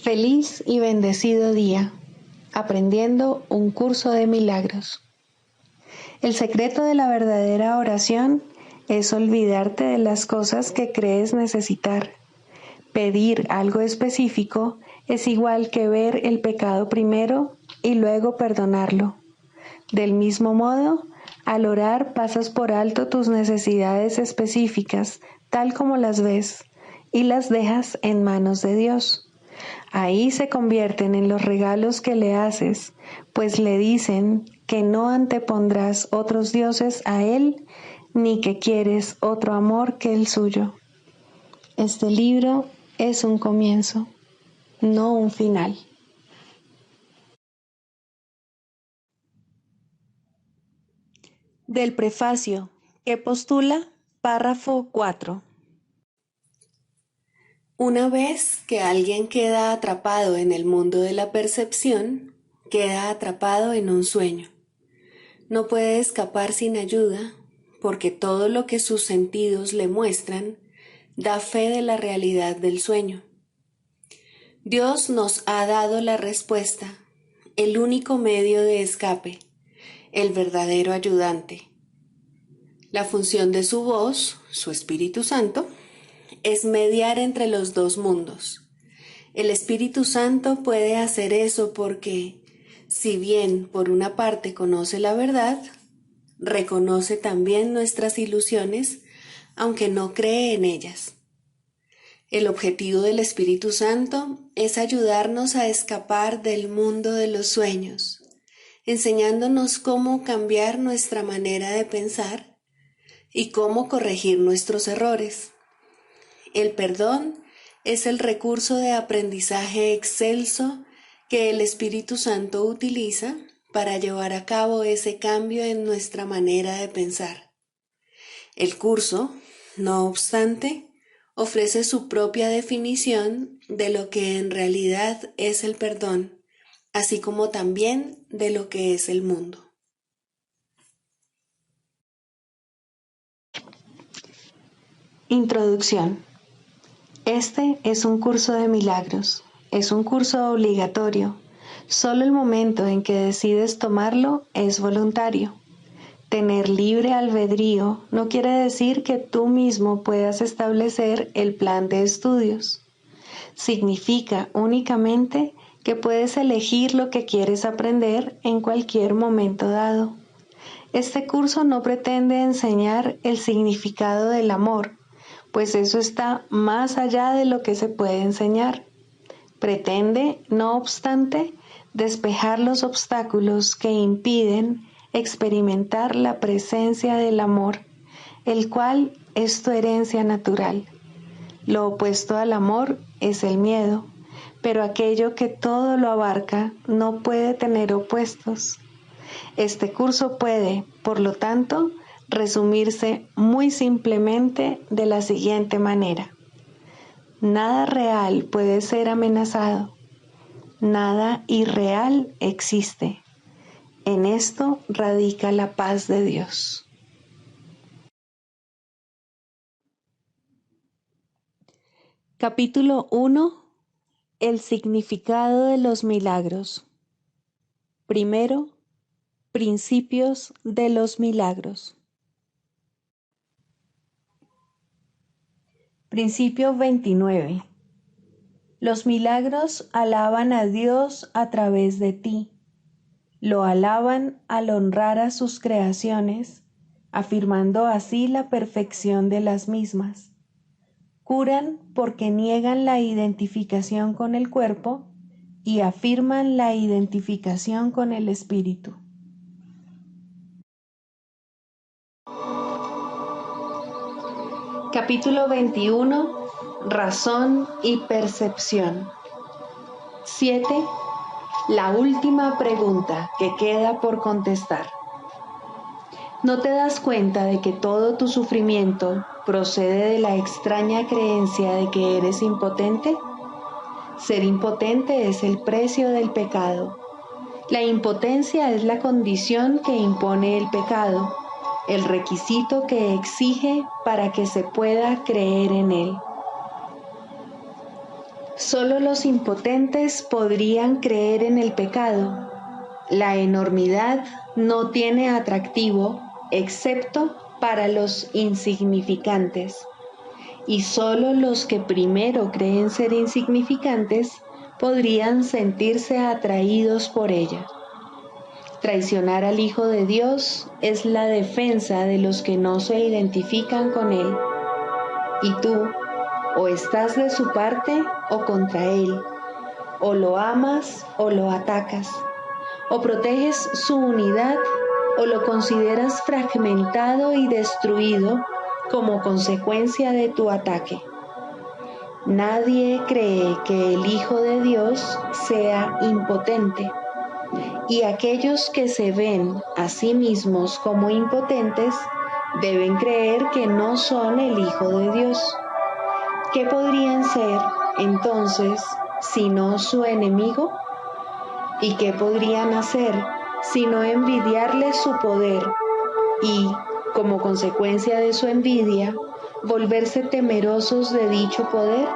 Feliz y bendecido día, aprendiendo un curso de milagros. El secreto de la verdadera oración es olvidarte de las cosas que crees necesitar. Pedir algo específico es igual que ver el pecado primero y luego perdonarlo. Del mismo modo, al orar pasas por alto tus necesidades específicas, tal como las ves, y las dejas en manos de Dios. Ahí se convierten en los regalos que le haces, pues le dicen que no antepondrás otros dioses a Él, ni que quieres otro amor que el suyo. Este libro es un comienzo, no un final. Del prefacio, que postula, párrafo 4. Una vez que alguien queda atrapado en el mundo de la percepción, queda atrapado en un sueño. No puede escapar sin ayuda, porque todo lo que sus sentidos le muestran da fe de la realidad del sueño. Dios nos ha dado la respuesta, el único medio de escape, el verdadero ayudante. La función de su voz, su Espíritu Santo, es mediar entre los dos mundos. El Espíritu Santo puede hacer eso porque, si bien por una parte conoce la verdad, reconoce también nuestras ilusiones, aunque no cree en ellas. El objetivo del Espíritu Santo es ayudarnos a escapar del mundo de los sueños, enseñándonos cómo cambiar nuestra manera de pensar y cómo corregir nuestros errores. El perdón es el recurso de aprendizaje excelso que el Espíritu Santo utiliza para llevar a cabo ese cambio en nuestra manera de pensar. El curso, no obstante, ofrece su propia definición de lo que en realidad es el perdón, así como también de lo que es el mundo. Introducción. Este es un curso de milagros, es un curso obligatorio. Solo el momento en que decides tomarlo es voluntario. Tener libre albedrío no quiere decir que tú mismo puedas establecer el plan de estudios. Significa únicamente que puedes elegir lo que quieres aprender en cualquier momento dado. Este curso no pretende enseñar el significado del amor, pues eso está más allá de lo que se puede enseñar. Pretende, no obstante, despejar los obstáculos que impiden experimentar la presencia del amor, el cual es tu herencia natural. Lo opuesto al amor es el miedo, pero aquello que todo lo abarca no puede tener opuestos. Este curso puede, por lo tanto, resumirse muy simplemente de la siguiente manera. Nada real puede ser amenazado. Nada irreal existe. En esto radica la paz de Dios. Capítulo 1. El significado de los milagros. Primero, principios de los milagros. Principio 29. Los milagros alaban a Dios a través de ti. Lo alaban al honrar a sus creaciones, afirmando así la perfección de las mismas. Curan porque niegan la identificación con el cuerpo y afirman la identificación con el espíritu. Capítulo 21. Razón y percepción. 7. La última pregunta que queda por contestar. ¿No te das cuenta de que todo tu sufrimiento procede de la extraña creencia de que eres impotente? Ser impotente es el precio del pecado. La impotencia es la condición que impone el pecado, el requisito que exige para que se pueda creer en él. Solo los impotentes podrían creer en el pecado. La enormidad no tiene atractivo excepto para los insignificantes. Y solo los que primero creen ser insignificantes podrían sentirse atraídos por ella. Traicionar al Hijo de Dios es la defensa de los que no se identifican con Él. Y tú, o estás de su parte o contra Él, o lo amas o lo atacas, o proteges su unidad o lo consideras fragmentado y destruido como consecuencia de tu ataque. Nadie cree que el Hijo de Dios sea impotente, y aquellos que se ven a sí mismos como impotentes deben creer que no son el Hijo de Dios. ¿Qué podrían ser, entonces, sino su enemigo? ¿Y qué podrían hacer, sino envidiarle su poder y, como consecuencia de su envidia, volverse temerosos de dicho poder?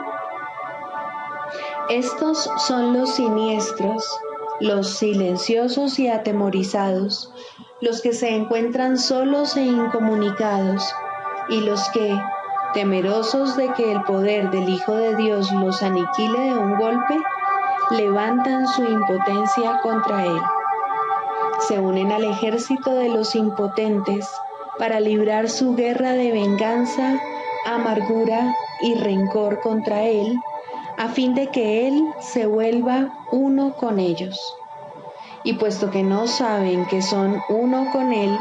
Estos son los siniestros, los silenciosos y atemorizados, los que se encuentran solos e incomunicados, y los que, temerosos de que el poder del Hijo de Dios los aniquile de un golpe, levantan su impotencia contra Él. Se unen al ejército de los impotentes para librar su guerra de venganza, amargura y rencor contra Él, a fin de que Él se vuelva uno con ellos. Y puesto que no saben que son uno con Él,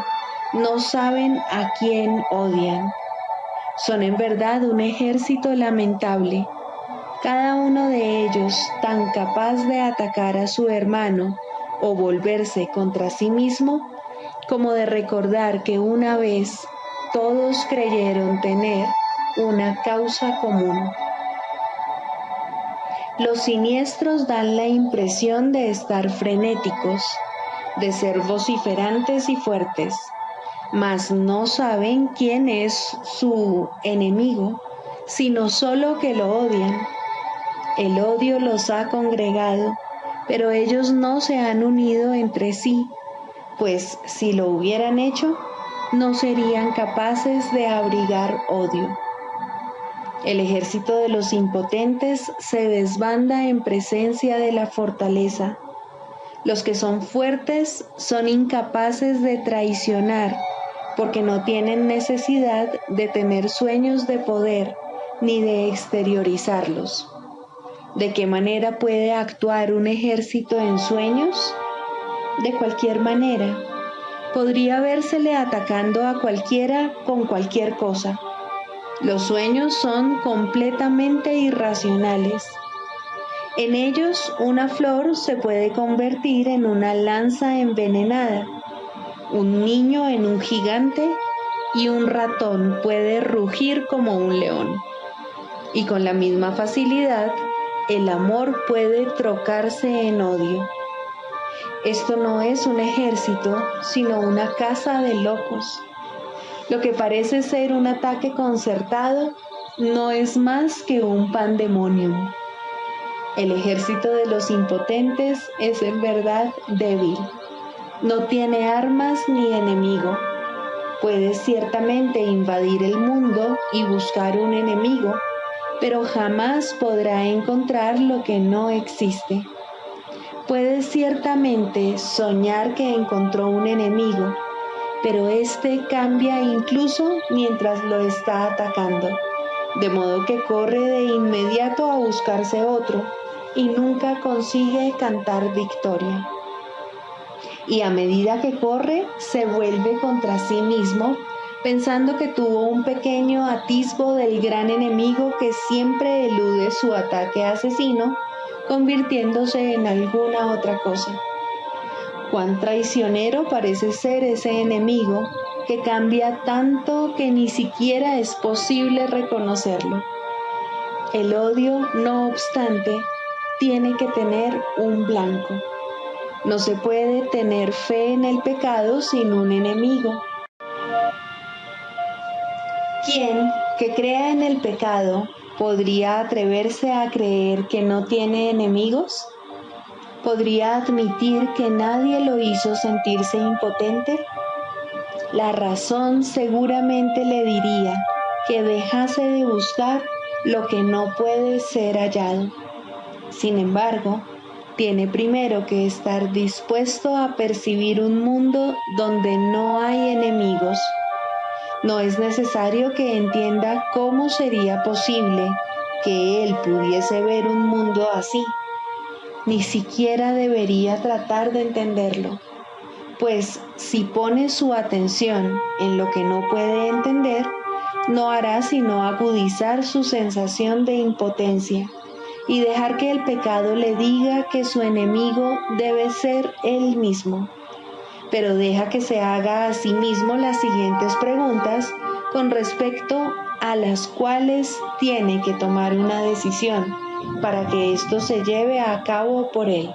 no saben a quién odian. Son en verdad un ejército lamentable, cada uno de ellos tan capaz de atacar a su hermano o volverse contra sí mismo, como de recordar que una vez todos creyeron tener una causa común. Los siniestros dan la impresión de estar frenéticos, de ser vociferantes y fuertes, mas no saben quién es su enemigo, sino solo que lo odian. El odio los ha congregado, pero ellos no se han unido entre sí, pues si lo hubieran hecho, no serían capaces de abrigar odio. El ejército de los impotentes se desbanda en presencia de la fortaleza. Los que son fuertes son incapaces de traicionar, porque no tienen necesidad de tener sueños de poder ni de exteriorizarlos. ¿De qué manera puede actuar un ejército en sueños? De cualquier manera. Podría vérsele atacando a cualquiera con cualquier cosa. Los sueños son completamente irracionales. En ellos, una flor se puede convertir en una lanza envenenada, un niño en un gigante y un ratón puede rugir como un león. Y con la misma facilidad, el amor puede trocarse en odio. Esto no es un ejército, sino una casa de locos. Lo que parece ser un ataque concertado no es más que un pandemonium. El ejército de los impotentes es en verdad débil. No tiene armas ni enemigo. Puede ciertamente invadir el mundo y buscar un enemigo, pero jamás podrá encontrar lo que no existe. Puede ciertamente soñar que encontró un enemigo, pero éste cambia incluso mientras lo está atacando, de modo que corre de inmediato a buscarse otro y nunca consigue cantar victoria. Y a medida que corre, se vuelve contra sí mismo, pensando que tuvo un pequeño atisbo del gran enemigo que siempre elude su ataque asesino, convirtiéndose en alguna otra cosa. Cuán traicionero parece ser ese enemigo que cambia tanto que ni siquiera es posible reconocerlo. El odio, no obstante, tiene que tener un blanco. No se puede tener fe en el pecado sin un enemigo. Quien que crea en el pecado ¿Podría atreverse a creer que no tiene enemigos? ¿Podría admitir que nadie lo hizo sentirse impotente? La razón seguramente le diría que dejase de buscar lo que no puede ser hallado. Sin embargo, tiene primero que estar dispuesto a percibir un mundo donde no hay enemigos. No es necesario que entienda cómo sería posible que él pudiese ver un mundo así. Ni siquiera debería tratar de entenderlo, pues si pone su atención en lo que no puede entender, no hará sino agudizar su sensación de impotencia y dejar que el pecado le diga que su enemigo debe ser él mismo. Pero deja que se haga a sí mismo las siguientes preguntas con respecto a las cuales tiene que tomar una decisión para que esto se lleve a cabo por él.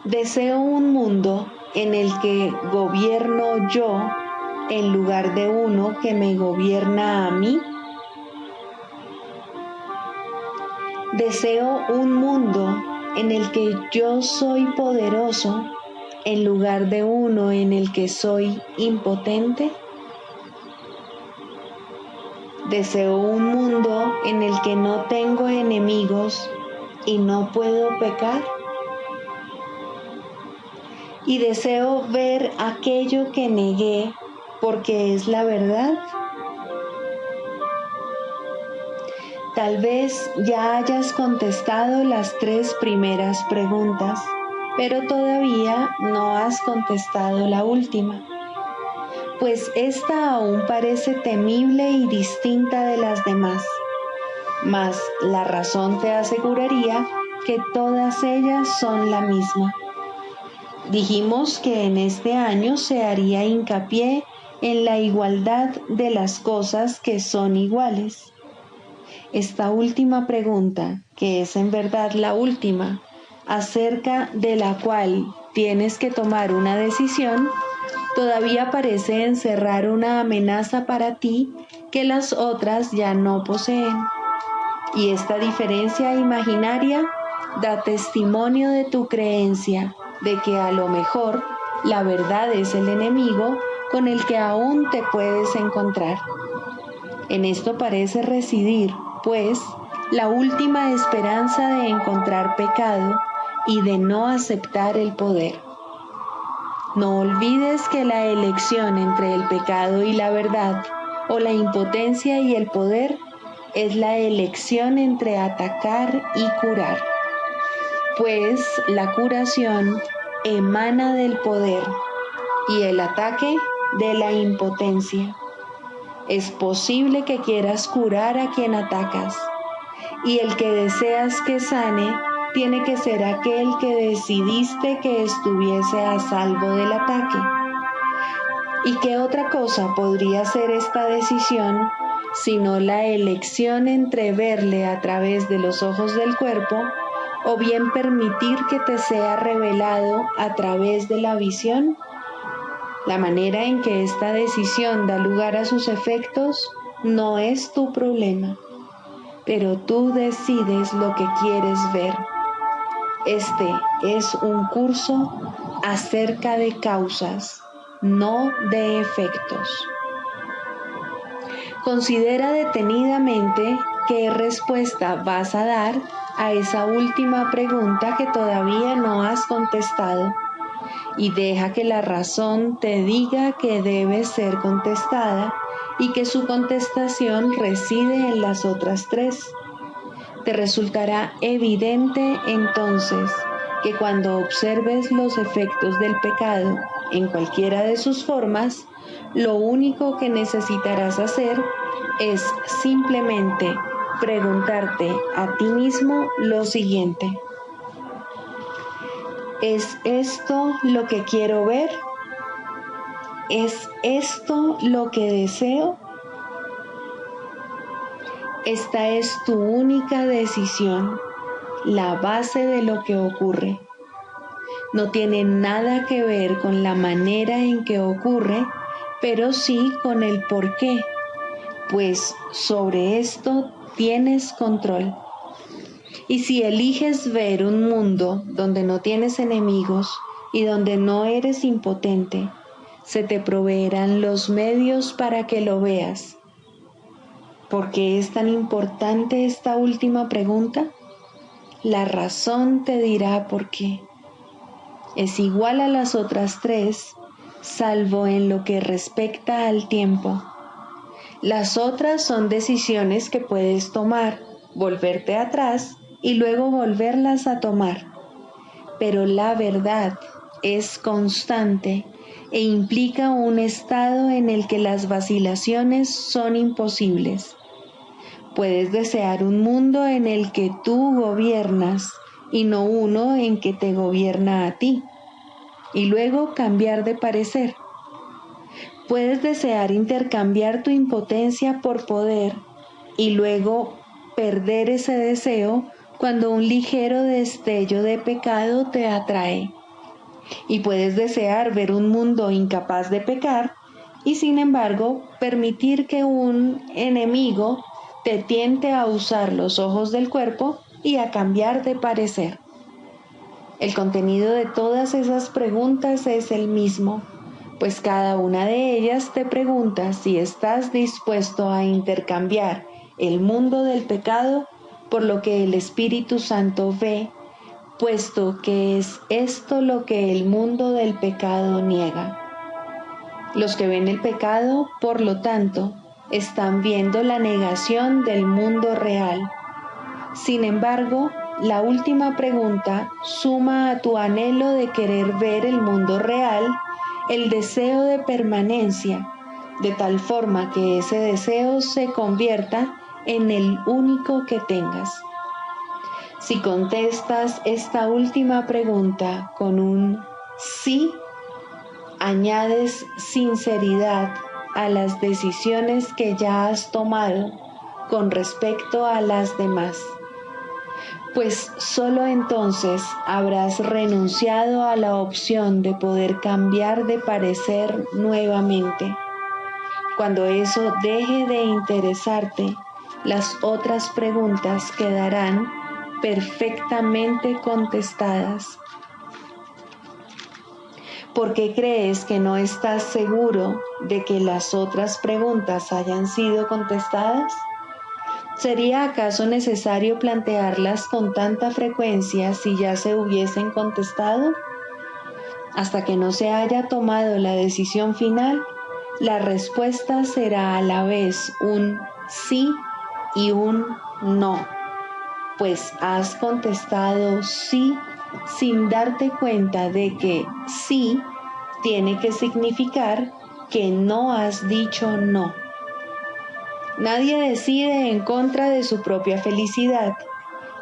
¿Deseo un mundo en el que gobierno yo en lugar de uno que me gobierna a mí? ¿Deseo un mundo en el que yo soy poderoso en lugar de uno en el que soy impotente? ¿Deseo un mundo en el que no tengo enemigos y no puedo pecar? ¿Y deseo ver aquello que negué porque es la verdad? Tal vez ya hayas contestado las 3 primeras preguntas, pero todavía no has contestado la última, pues esta aún parece temible y distinta de las demás, mas la razón te aseguraría que todas ellas son la misma. Dijimos que en este año se haría hincapié en la igualdad de las cosas que son iguales. Esta última pregunta, que es en verdad la última, acerca de la cual tienes que tomar una decisión, todavía parece encerrar una amenaza para ti que las otras ya no poseen. Y esta diferencia imaginaria da testimonio de tu creencia de que a lo mejor la verdad es el enemigo con el que aún te puedes encontrar. En esto parece residir, pues, la última esperanza de encontrar pecado y de no aceptar el poder. No olvides que la elección entre el pecado y la verdad, o la impotencia y el poder, es la elección entre atacar y curar. Pues la curación emana del poder y el ataque de la impotencia. Es posible que quieras curar a quien atacas, y el que deseas que sane tiene que ser aquel que decidiste que estuviese a salvo del ataque. ¿Y qué otra cosa podría ser esta decisión sino la elección entre verle a través de los ojos del cuerpo o bien permitir que te sea revelado a través de la visión? La manera en que esta decisión da lugar a sus efectos no es tu problema, pero tú decides lo que quieres ver. Este es un curso acerca de causas, no de efectos. Considera detenidamente qué respuesta vas a dar a esa última pregunta que todavía no has contestado y deja que la razón te diga que debe ser contestada y que su contestación reside en las otras 3. Te resultará evidente entonces que cuando observes los efectos del pecado en cualquiera de sus formas, lo único que necesitarás hacer es simplemente preguntarte a ti mismo lo siguiente: ¿es esto lo que quiero ver? ¿Es esto lo que deseo? Esta es tu única decisión, la base de lo que ocurre. No tiene nada que ver con la manera en que ocurre, pero sí con el por qué. pues sobre esto tienes control. Y si eliges ver un mundo donde no tienes enemigos y donde no eres impotente, se te proveerán los medios para que lo veas. ¿Por qué es tan importante esta última pregunta? La razón te dirá por qué. Es igual a las otras tres, salvo en lo que respecta al tiempo. Las otras son decisiones que puedes tomar, volverte atrás y luego volverlas a tomar. Pero la verdad es constante e implica un estado en el que las vacilaciones son imposibles. Puedes desear un mundo en el que tú gobiernas y no uno en que te gobierna a ti, y luego cambiar de parecer. Puedes desear intercambiar tu impotencia por poder y luego perder ese deseo cuando un ligero destello de pecado te atrae. Y puedes desear ver un mundo incapaz de pecar y sin embargo permitir que un enemigo te tiente a usar los ojos del cuerpo y a cambiar de parecer. El contenido de todas esas preguntas es el mismo, pues cada una de ellas te pregunta si estás dispuesto a intercambiar el mundo del pecado por lo que el Espíritu Santo ve, puesto que es esto lo que el mundo del pecado niega. Los que ven el pecado, por lo tanto, están viendo la negación del mundo real. Sin embargo, la última pregunta suma a tu anhelo de querer ver el mundo real el deseo de permanencia, de tal forma que ese deseo se convierta en el único que tengas. Si contestas esta última pregunta con un sí, añades sinceridad a las decisiones que ya has tomado con respecto a las demás, pues solo entonces habrás renunciado a la opción de poder cambiar de parecer nuevamente. Cuando eso deje de interesarte, las otras preguntas quedarán perfectamente contestadas. ¿Por qué crees que no estás seguro de que las otras preguntas hayan sido contestadas? ¿Sería acaso necesario plantearlas con tanta frecuencia si ya se hubiesen contestado? Hasta que no se haya tomado la decisión final, la respuesta será a la vez un sí y un no, pues has contestado sí sin darte cuenta de que sí tiene que significar que no has dicho no. Nadie decide en contra de su propia felicidad,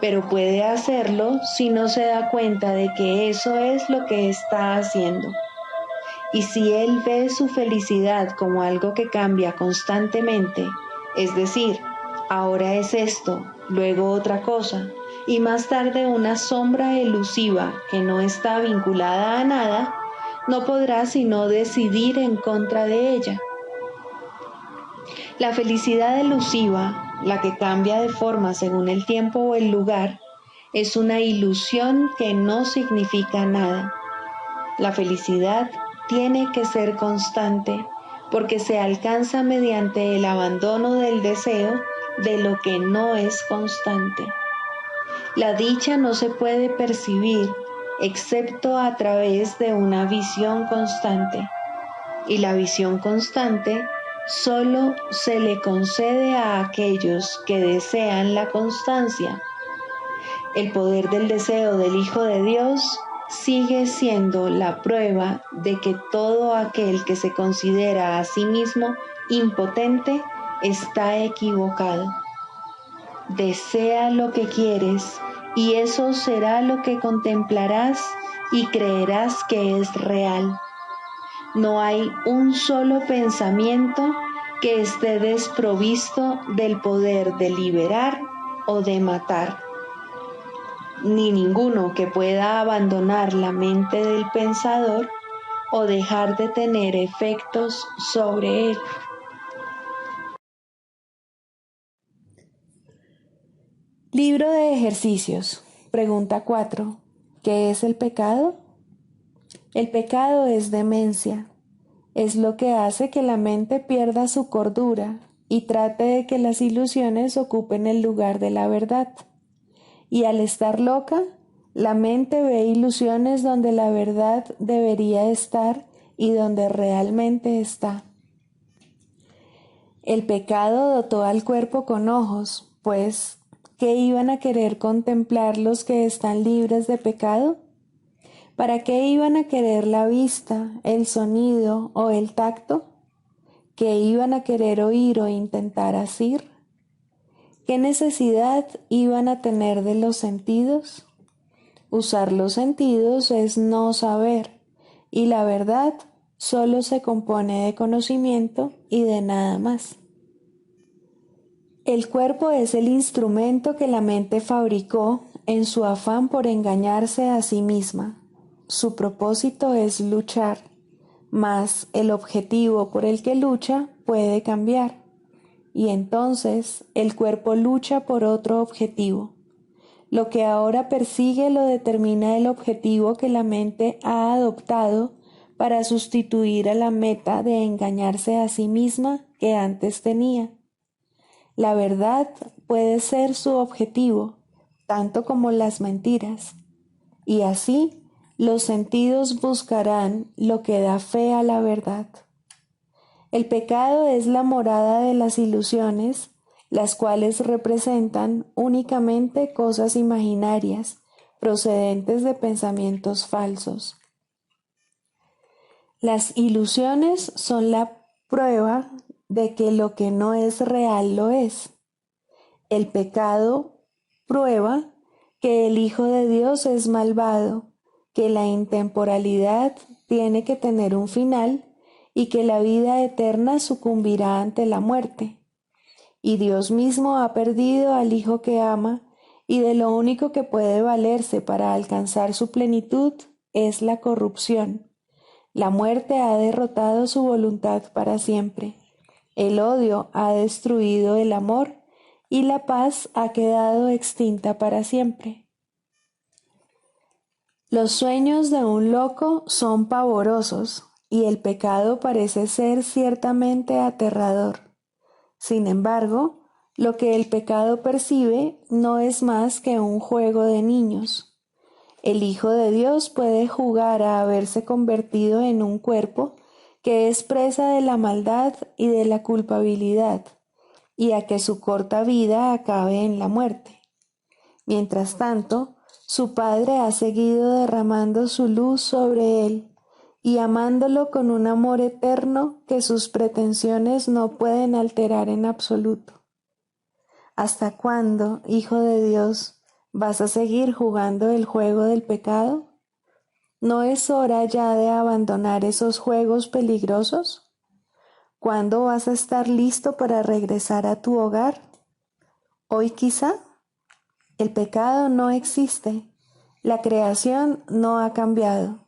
pero puede hacerlo si no se da cuenta de que eso es lo que está haciendo. Y si él ve su felicidad como algo que cambia constantemente, es decir, ahora es esto, luego otra cosa, y más tarde una sombra elusiva que no está vinculada a nada, no podrá sino decidir en contra de ella. La felicidad elusiva, la que cambia de forma según el tiempo o el lugar, es una ilusión que no significa nada. La felicidad tiene que ser constante porque se alcanza mediante el abandono del deseo de lo que no es constante. La dicha no se puede percibir excepto a través de una visión constante, y la visión constante solo se le concede a aquellos que desean la constancia. El poder del deseo del Hijo de Dios sigue siendo la prueba de que todo aquel que se considera a sí mismo impotente está equivocado. Desea lo que quieres y eso será lo que contemplarás y creerás que es real. No hay un solo pensamiento que esté desprovisto del poder de liberar o de matar, ni ninguno que pueda abandonar la mente del pensador o dejar de tener efectos sobre él. Libro de ejercicios. Pregunta 4. ¿Qué es el pecado? El pecado es demencia. Es lo que hace que la mente pierda su cordura y trate de que las ilusiones ocupen el lugar de la verdad. Y al estar loca, la mente ve ilusiones donde la verdad debería estar y donde realmente está. El pecado dotó al cuerpo con ojos, pues, ¿qué iban a querer contemplar los que están libres de pecado? ¿Para qué iban a querer la vista, el sonido o el tacto? ¿Qué iban a querer oír o intentar asir? ¿Qué necesidad iban a tener de los sentidos? Usar los sentidos es no saber, y la verdad solo se compone de conocimiento y de nada más. El cuerpo es el instrumento que la mente fabricó en su afán por engañarse a sí misma. Su propósito es luchar, mas el objetivo por el que lucha puede cambiar, y entonces el cuerpo lucha por otro objetivo. Lo que ahora persigue lo determina el objetivo que la mente ha adoptado para sustituir a la meta de engañarse a sí misma que antes tenía. La verdad puede ser su objetivo, tanto como las mentiras, y así los sentidos buscarán lo que da fe a la verdad. El pecado es la morada de las ilusiones, las cuales representan únicamente cosas imaginarias, procedentes de pensamientos falsos. Las ilusiones son la prueba de que lo que no es real lo es. El pecado prueba que el Hijo de Dios es malvado, que la intemporalidad tiene que tener un final y que la vida eterna sucumbirá ante la muerte. Y Dios mismo ha perdido al Hijo que ama, y de lo único que puede valerse para alcanzar su plenitud es la corrupción. La muerte ha derrotado su voluntad para siempre. El odio ha destruido el amor y la paz ha quedado extinta para siempre. Los sueños de un loco son pavorosos y el pecado parece ser ciertamente aterrador. Sin embargo, lo que el pecado percibe no es más que un juego de niños. El Hijo de Dios puede jugar a haberse convertido en un cuerpo que es presa de la maldad y de la culpabilidad, y a que su corta vida acabe en la muerte. Mientras tanto, su Padre ha seguido derramando su luz sobre él y amándolo con un amor eterno que sus pretensiones no pueden alterar en absoluto. ¿Hasta cuándo, Hijo de Dios, vas a seguir jugando el juego del pecado? ¿No es hora ya de abandonar esos juegos peligrosos? ¿Cuándo vas a estar listo para regresar a tu hogar? ¿Hoy quizá? El pecado no existe. La creación no ha cambiado.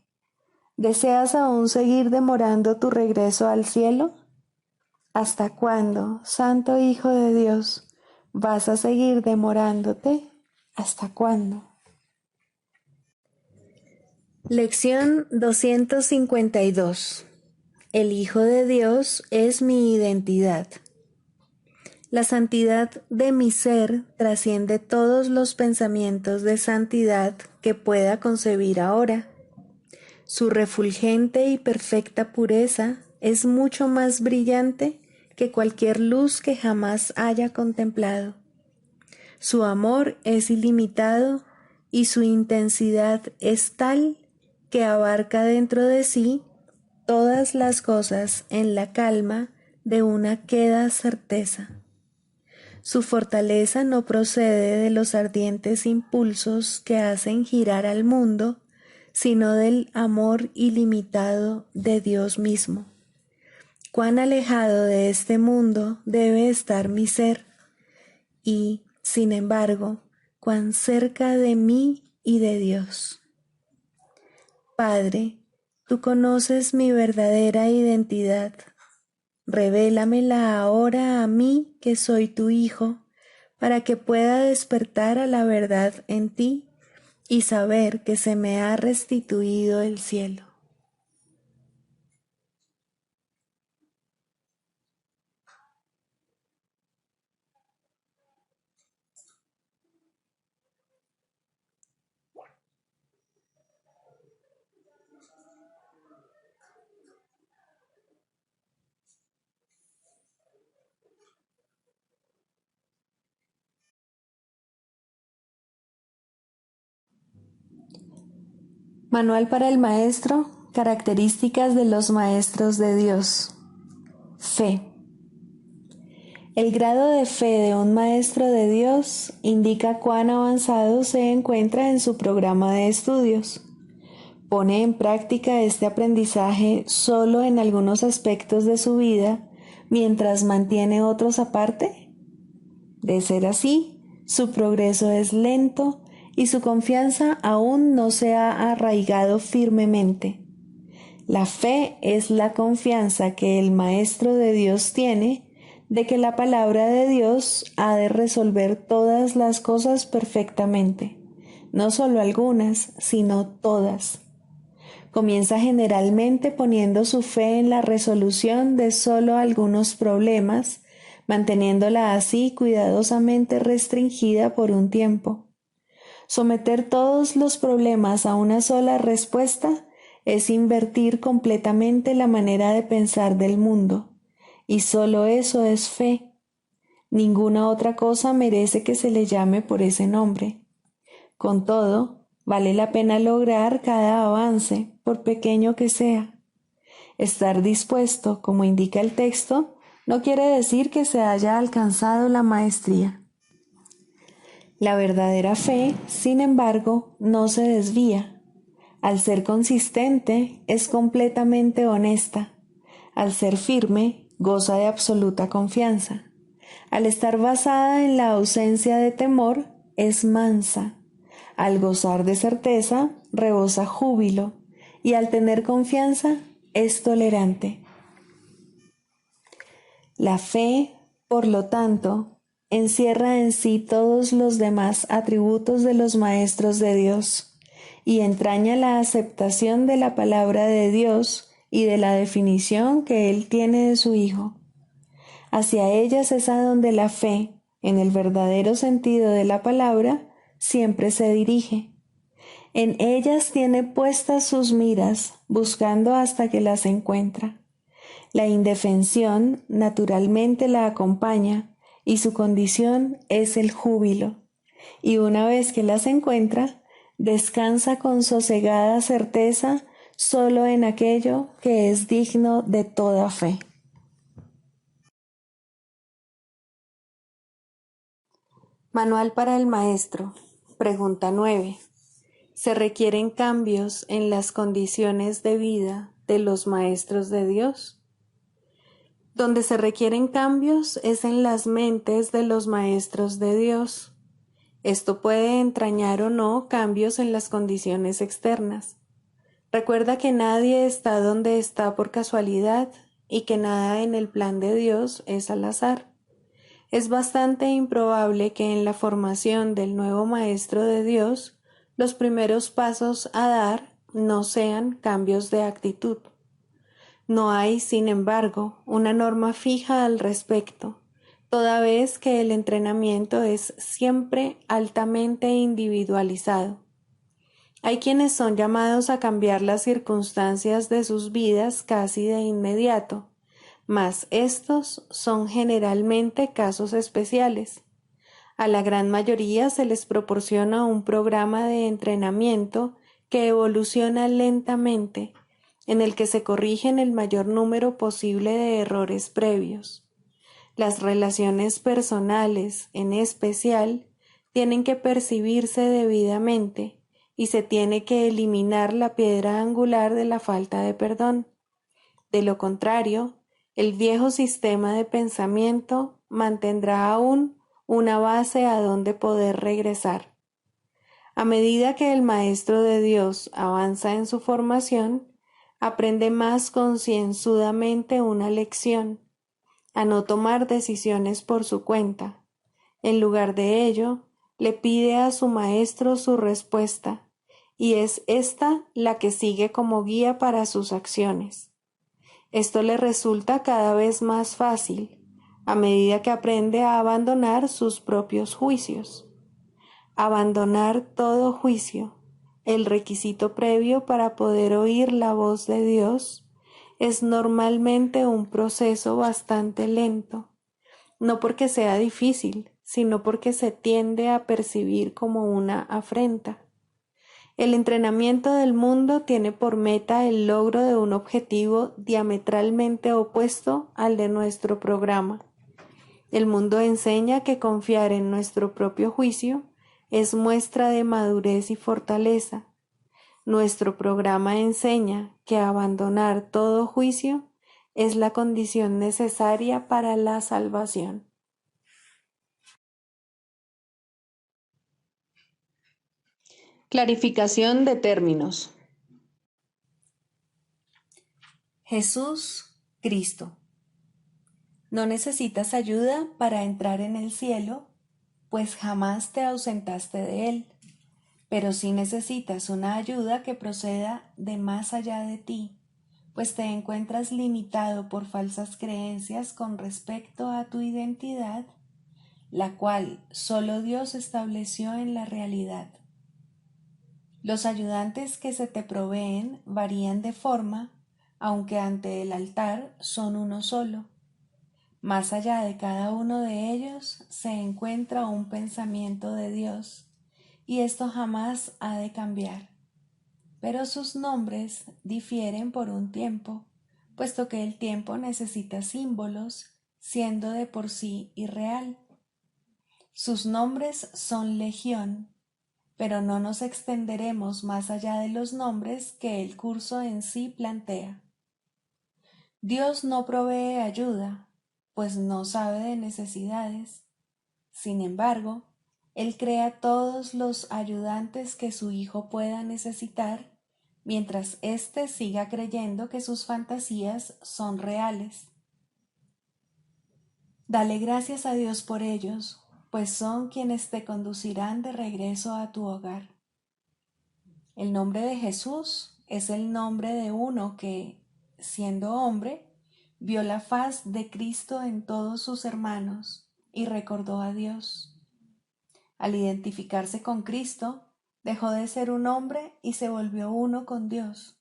¿Deseas aún seguir demorando tu regreso al cielo? ¿Hasta cuándo, Santo Hijo de Dios, vas a seguir demorándote? ¿Hasta cuándo? Lección 252. El Hijo de Dios es mi identidad. La santidad de mi ser trasciende todos los pensamientos de santidad que pueda concebir ahora. Su refulgente y perfecta pureza es mucho más brillante que cualquier luz que jamás haya contemplado. Su amor es ilimitado y su intensidad es tal que abarca dentro de sí todas las cosas en la calma de una queda certeza. Su fortaleza no procede de los ardientes impulsos que hacen girar al mundo, sino del amor ilimitado de Dios mismo. Cuán alejado de este mundo debe estar mi ser, y, sin embargo, cuán cerca de mí y de Dios. Padre, tú conoces mi verdadera identidad. Revélamela ahora a mí que soy tu Hijo, para que pueda despertar a la verdad en ti y saber que se me ha restituido el cielo. Manual para el maestro, características de los maestros de Dios. Fe. El grado de fe de un maestro de Dios indica cuán avanzado se encuentra en su programa de estudios. ¿Pone en práctica este aprendizaje solo en algunos aspectos de su vida mientras mantiene otros aparte? De ser así, su progreso es lento y su confianza aún no se ha arraigado firmemente. La fe es la confianza que el Maestro de Dios tiene de que la palabra de Dios ha de resolver todas las cosas perfectamente, no solo algunas, sino todas. Comienza generalmente poniendo su fe en la resolución de solo algunos problemas, manteniéndola así cuidadosamente restringida por un tiempo. Someter todos los problemas a una sola respuesta es invertir completamente la manera de pensar del mundo, y solo eso es fe. Ninguna otra cosa merece que se le llame por ese nombre. Con todo, vale la pena lograr cada avance, por pequeño que sea. Estar dispuesto, como indica el texto, no quiere decir que se haya alcanzado la maestría. La verdadera fe, sin embargo, no se desvía. Al ser consistente, es completamente honesta. Al ser firme, goza de absoluta confianza. Al estar basada en la ausencia de temor, es mansa. Al gozar de certeza, rebosa júbilo. Y al tener confianza, es tolerante. La fe, por lo tanto, encierra en sí todos los demás atributos de los maestros de Dios y entraña la aceptación de la palabra de Dios y de la definición que Él tiene de su Hijo. Hacia ellas es a donde la fe, en el verdadero sentido de la palabra, siempre se dirige. En ellas tiene puestas sus miras, buscando hasta que las encuentra. La indefensión naturalmente la acompaña y su condición es el júbilo. Y una vez que las encuentra, descansa con sosegada certeza solo en aquello que es digno de toda fe. Manual para el maestro. Pregunta 9. ¿Se requieren cambios en las condiciones de vida de los maestros de Dios? Donde se requieren cambios es en las mentes de los maestros de Dios. Esto puede entrañar o no cambios en las condiciones externas. Recuerda que nadie está donde está por casualidad y que nada en el plan de Dios es al azar. Es bastante improbable que en la formación del nuevo maestro de Dios los primeros pasos a dar no sean cambios de actitud. No hay, sin embargo, una norma fija al respecto, toda vez que el entrenamiento es siempre altamente individualizado. Hay quienes son llamados a cambiar las circunstancias de sus vidas casi de inmediato, mas estos son generalmente casos especiales. A la gran mayoría se les proporciona un programa de entrenamiento que evoluciona lentamente, en el que se corrigen el mayor número posible de errores previos. Las relaciones personales, en especial, tienen que percibirse debidamente y se tiene que eliminar la piedra angular de la falta de perdón. De lo contrario, el viejo sistema de pensamiento mantendrá aún una base a donde poder regresar. A medida que el Maestro de Dios avanza en su formación, aprende más concienzudamente una lección, a no tomar decisiones por su cuenta, En lugar de ello, le pide a su maestro su respuesta, y es esta la que sigue como guía para sus acciones. Esto le resulta cada vez más fácil, a medida que aprende a abandonar sus propios juicios. Abandonar todo juicio, el requisito previo para poder oír la voz de Dios, es normalmente un proceso bastante lento, no porque sea difícil, sino porque se tiende a percibir como una afrenta. El entrenamiento del mundo tiene por meta el logro de un objetivo diametralmente opuesto al de nuestro programa. El mundo enseña que confiar en nuestro propio juicio es muestra de madurez y fortaleza. Nuestro programa enseña que abandonar todo juicio es la condición necesaria para la salvación. Clarificación de términos. Jesús, Cristo. No necesitas ayuda para entrar en el cielo, pues jamás te ausentaste de él, pero sí necesitas una ayuda que proceda de más allá de ti, pues te encuentras limitado por falsas creencias con respecto a tu identidad, la cual solo Dios estableció en la realidad. Los ayudantes que se te proveen varían de forma, aunque ante el altar son uno solo. Más allá de cada uno de ellos se encuentra un pensamiento de Dios, y esto jamás ha de cambiar. Pero sus nombres difieren por un tiempo, puesto que el tiempo necesita símbolos, siendo de por sí irreal. Sus nombres son legión, pero no nos extenderemos más allá de los nombres que el curso en sí plantea. Dios no provee ayuda, pues no sabe de necesidades. Sin embargo, Él crea todos los ayudantes que su Hijo pueda necesitar, mientras éste siga creyendo que sus fantasías son reales. Dale gracias a Dios por ellos, pues son quienes te conducirán de regreso a tu hogar. El nombre de Jesús es el nombre de uno que, siendo hombre, vio la faz de Cristo en todos sus hermanos y recordó a Dios. Al identificarse con Cristo, dejó de ser un hombre y se volvió uno con Dios.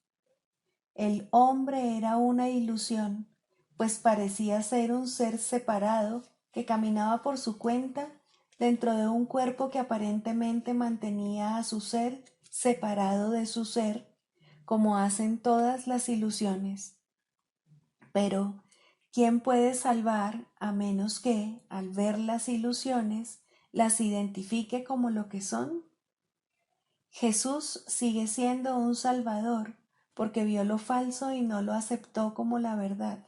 El hombre era una ilusión, pues parecía ser un ser separado que caminaba por su cuenta dentro de un cuerpo que aparentemente mantenía a su ser separado de su ser, como hacen todas las ilusiones. Pero, ¿quién puede salvar a menos que, al ver las ilusiones, las identifique como lo que son? Jesús sigue siendo un Salvador porque vio lo falso y no lo aceptó como la verdad.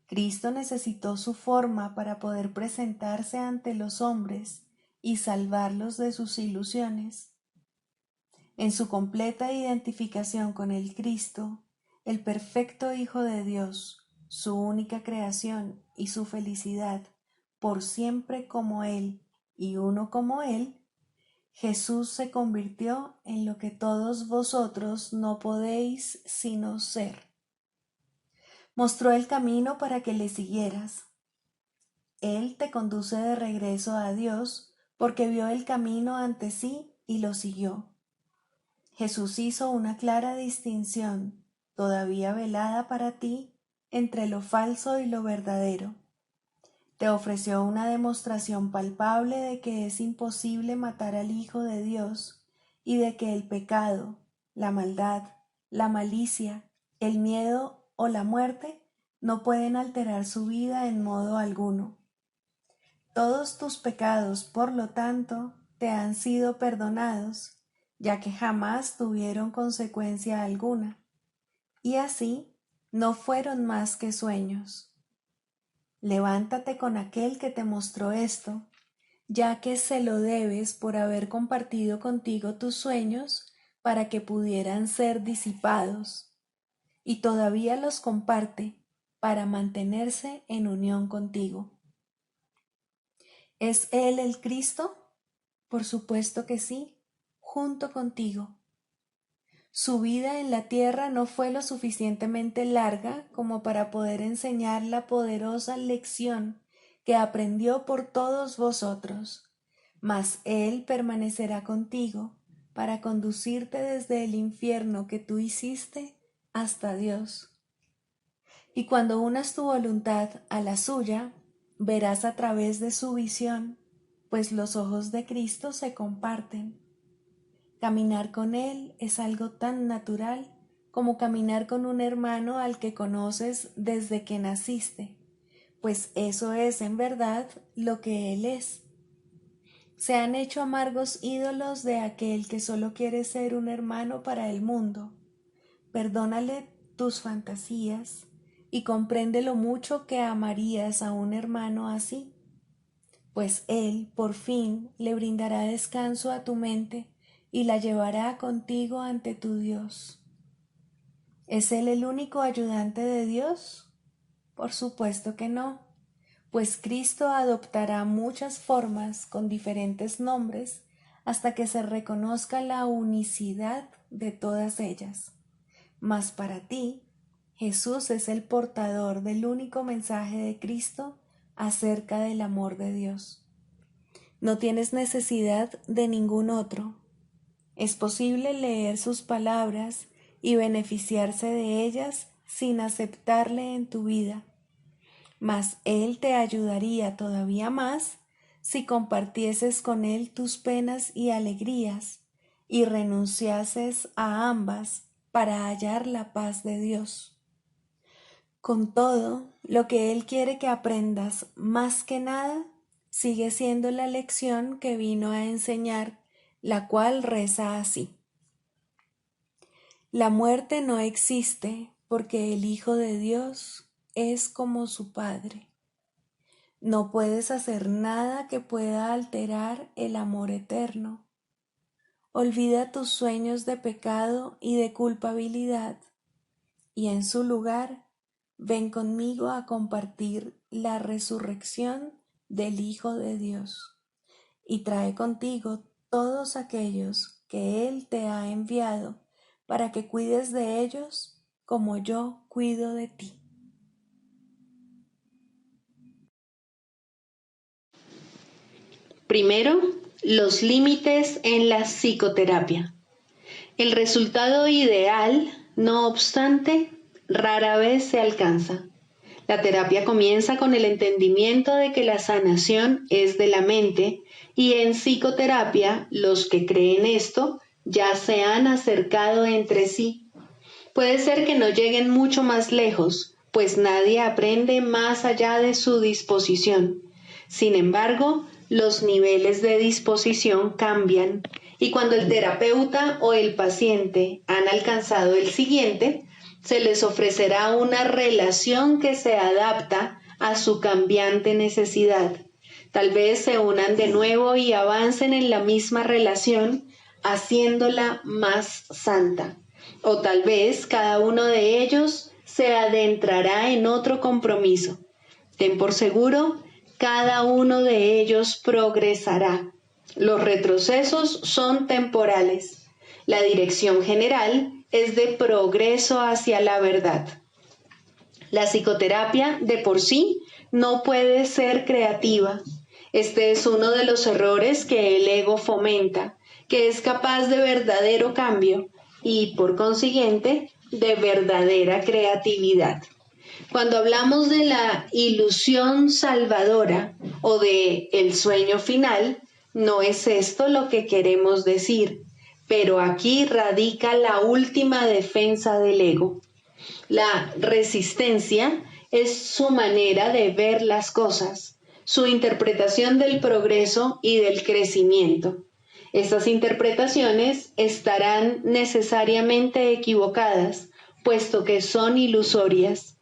Cristo necesitó su forma para poder presentarse ante los hombres y salvarlos de sus ilusiones. En su completa identificación con el Cristo, el perfecto Hijo de Dios, su única creación y su felicidad, por siempre como Él y uno como Él, Jesús se convirtió en lo que todos vosotros no podéis sino ser. Mostró el camino para que le siguieras. Él te conduce de regreso a Dios porque vio el camino ante sí y lo siguió. Jesús hizo una clara distinción, todavía velada para ti, entre lo falso y lo verdadero. Te ofreció una demostración palpable de que es imposible matar al Hijo de Dios y de que el pecado, la maldad, la malicia, el miedo o la muerte no pueden alterar su vida en modo alguno. Todos tus pecados, por lo tanto, te han sido perdonados, ya que jamás tuvieron consecuencia alguna, y así no fueron más que sueños. Levántate con aquel que te mostró esto, ya que se lo debes por haber compartido contigo tus sueños para que pudieran ser disipados, y todavía los comparte para mantenerse en unión contigo. ¿Es Él el Cristo? Por supuesto que sí, junto contigo. Su vida en la tierra no fue lo suficientemente larga como para poder enseñar la poderosa lección que aprendió por todos vosotros, mas Él permanecerá contigo para conducirte desde el infierno que tú hiciste hasta Dios. Y cuando unas tu voluntad a la suya, verás a través de su visión, pues los ojos de Cristo se comparten. Caminar con Él es algo tan natural como caminar con un hermano al que conoces desde que naciste, pues eso es en verdad lo que Él es. Se han hecho amargos ídolos de aquel que solo quiere ser un hermano para el mundo. Perdónale tus fantasías y comprende lo mucho que amarías a un hermano así, pues Él por fin le brindará descanso a tu mente y la llevará contigo ante tu Dios. ¿Es Él el único ayudante de Dios? Por supuesto que no, pues Cristo adoptará muchas formas con diferentes nombres hasta que se reconozca la unicidad de todas ellas. Mas para ti, Jesús es el portador del único mensaje de Cristo acerca del amor de Dios. No tienes necesidad de ningún otro. Es posible leer sus palabras y beneficiarse de ellas sin aceptarle en tu vida, mas Él te ayudaría todavía más si compartieses con Él tus penas y alegrías y renunciases a ambas para hallar la paz de Dios. Con todo, lo que Él quiere que aprendas más que nada sigue siendo la lección que vino a enseñar, la cual reza así: la muerte no existe porque el Hijo de Dios es como su Padre. No puedes hacer nada que pueda alterar el amor eterno. Olvida tus sueños de pecado y de culpabilidad, y en su lugar, ven conmigo a compartir la resurrección del Hijo de Dios, y trae contigo todos aquellos que Él te ha enviado para que cuides de ellos como yo cuido de ti. Primero, los límites en la psicoterapia. El resultado ideal, no obstante, rara vez se alcanza. La terapia comienza con el entendimiento de que la sanación es de la mente, y en psicoterapia los que creen esto ya se han acercado entre sí. Puede ser que no lleguen mucho más lejos, pues nadie aprende más allá de su disposición. Sin embargo, los niveles de disposición cambian, y cuando el terapeuta o el paciente han alcanzado el siguiente, se les ofrecerá una relación que se adapta a su cambiante necesidad. Tal vez se unan de nuevo y avancen en la misma relación, haciéndola más santa. O tal vez cada uno de ellos se adentrará en otro compromiso. Ten por seguro, cada uno de ellos progresará. Los retrocesos son temporales. La dirección general es de progreso hacia la verdad. La psicoterapia de por sí no puede ser creativa. Este es uno de los errores que el ego fomenta, que es capaz de verdadero cambio y, por consiguiente, de verdadera creatividad. Cuando hablamos de la ilusión salvadora o de el sueño final, no es esto lo que queremos decir, pero aquí radica la última defensa del ego. La resistencia es su manera de ver las cosas, su interpretación del progreso y del crecimiento. Estas interpretaciones estarán necesariamente equivocadas, puesto que son ilusorias.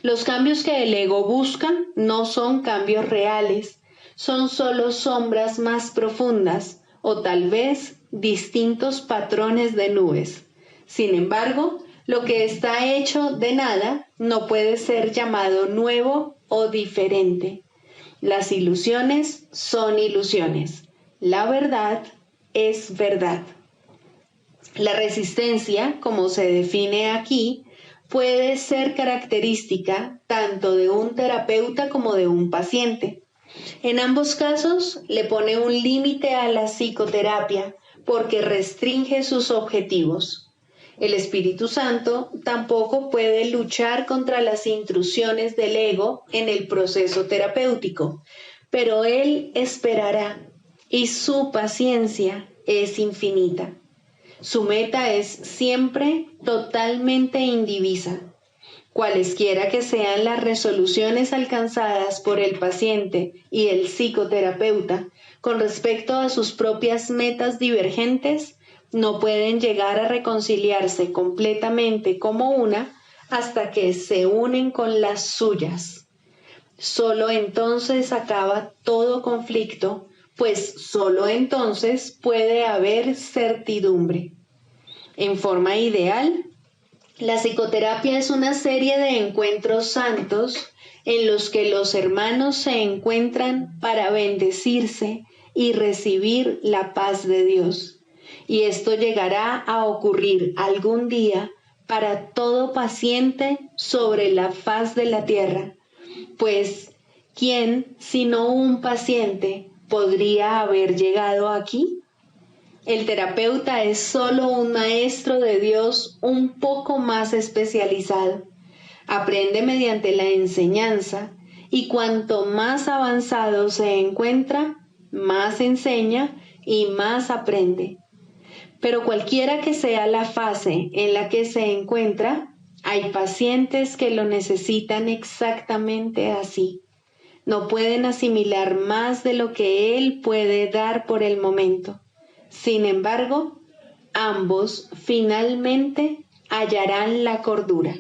Los cambios que el ego busca no son cambios reales, son solo sombras más profundas o tal vez distintos patrones de nubes. Sin embargo, lo que está hecho de nada no puede ser llamado nuevo o diferente. Las ilusiones son ilusiones. La verdad es verdad. La resistencia, como se define aquí, puede ser característica tanto de un terapeuta como de un paciente. En ambos casos, le pone un límite a la psicoterapia porque restringe sus objetivos. El Espíritu Santo tampoco puede luchar contra las intrusiones del ego en el proceso terapéutico, pero Él esperará y su paciencia es infinita. Su meta es siempre totalmente indivisa. Cualesquiera que sean las resoluciones alcanzadas por el paciente y el psicoterapeuta con respecto a sus propias metas divergentes, no pueden llegar a reconciliarse completamente como una hasta que se unen con las suyas. Solo entonces acaba todo conflicto, pues solo entonces puede haber certidumbre. En forma ideal, la psicoterapia es una serie de encuentros santos en los que los hermanos se encuentran para bendecirse y recibir la paz de Dios. Y esto llegará a ocurrir algún día para todo paciente sobre la faz de la tierra, pues ¿quién, sino un paciente, podría haber llegado aquí? El terapeuta es solo un maestro de Dios un poco más especializado. Aprende mediante la enseñanza y cuanto más avanzado se encuentra, más enseña y más aprende. Pero cualquiera que sea la fase en la que se encuentra, hay pacientes que lo necesitan exactamente así. No pueden asimilar más de lo que él puede dar por el momento. Sin embargo, ambos finalmente hallarán la cordura.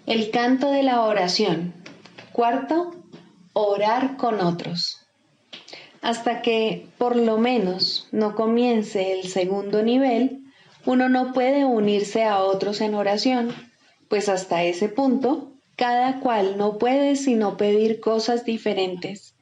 El canto de la oración. Cuarto, orar con otros. Hasta que, por lo menos, no comience el segundo nivel, uno no puede unirse a otros en oración, pues hasta ese punto, cada cual no puede sino pedir cosas diferentes.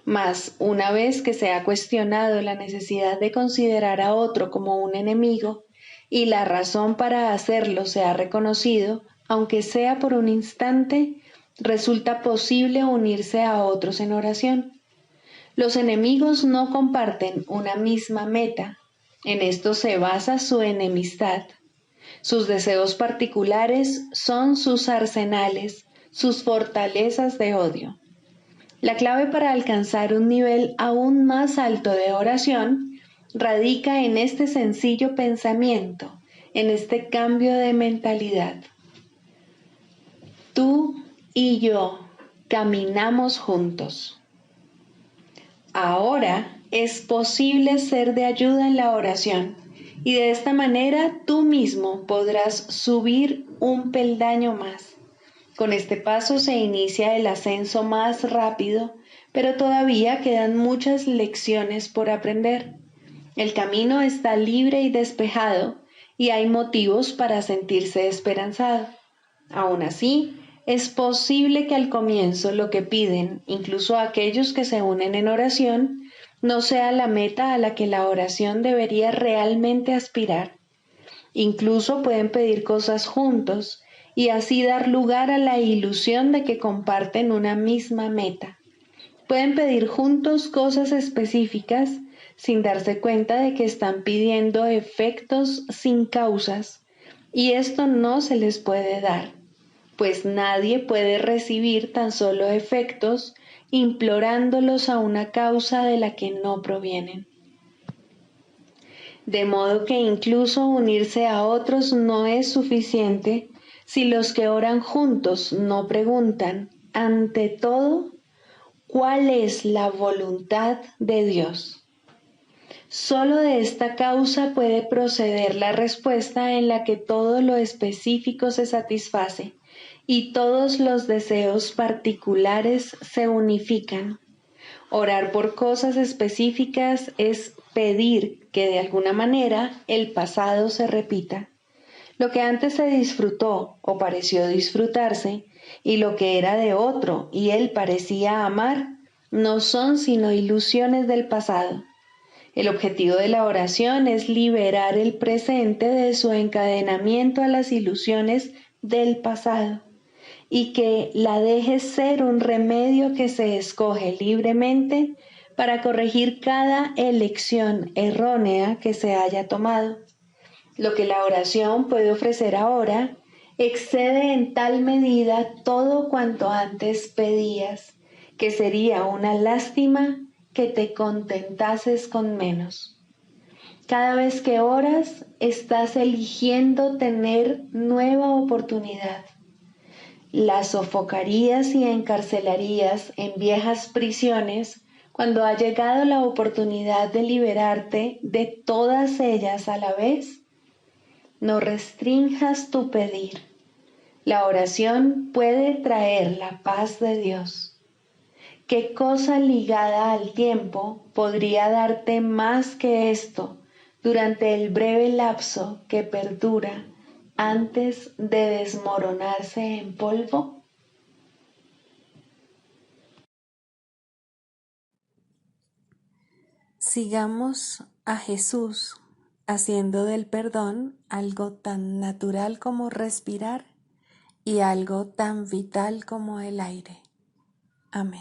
Mas, una vez que se ha cuestionado la necesidad de considerar a otro como un enemigo, y la razón para hacerlo se ha reconocido, aunque sea por un instante, resulta posible unirse a otros en oración. Los enemigos no comparten una misma meta. En esto se basa su enemistad. Sus deseos particulares son sus arsenales, sus fortalezas de odio. La clave para alcanzar un nivel aún más alto de oración radica en este sencillo pensamiento, en este cambio de mentalidad. Tú y yo caminamos juntos. Ahora es posible ser de ayuda en la oración y de esta manera tú mismo podrás subir un peldaño más. Con este paso se inicia el ascenso más rápido, pero todavía quedan muchas lecciones por aprender. El camino está libre y despejado y hay motivos para sentirse esperanzado. Aún así, es posible que al comienzo lo que piden, incluso aquellos que se unen en oración, no sea la meta a la que la oración debería realmente aspirar. Incluso pueden pedir cosas juntos y así dar lugar a la ilusión de que comparten una misma meta. Pueden pedir juntos cosas específicas sin darse cuenta de que están pidiendo efectos sin causas, y esto no se les puede dar, pues nadie puede recibir tan solo efectos implorándolos a una causa de la que no provienen. De modo que incluso unirse a otros no es suficiente si los que oran juntos no preguntan, ante todo, ¿cuál es la voluntad de Dios? Solo de esta causa puede proceder la respuesta en la que todo lo específico se satisface y todos los deseos particulares se unifican. Orar por cosas específicas es pedir que de alguna manera el pasado se repita. Lo que antes se disfrutó o pareció disfrutarse, y lo que era de otro y él parecía amar, no son sino ilusiones del pasado. El objetivo de la oración es liberar el presente de su encadenamiento a las ilusiones del pasado y que la deje ser un remedio que se escoge libremente para corregir cada elección errónea que se haya tomado. Lo que la oración puede ofrecer ahora excede en tal medida todo cuanto antes pedías, que sería una lástima que te contentases con menos. Cada vez que oras, estás eligiendo tener nueva oportunidad. La sofocarías y encarcelarías en viejas prisiones cuando ha llegado la oportunidad de liberarte de todas ellas a la vez. No restrinjas tu pedir. La oración puede traer la paz de Dios. ¿Qué cosa ligada al tiempo podría darte más que esto durante el breve lapso que perdura antes de desmoronarse en polvo? Sigamos a Jesús haciendo del perdón algo tan natural como respirar y algo tan vital como el aire. Amén.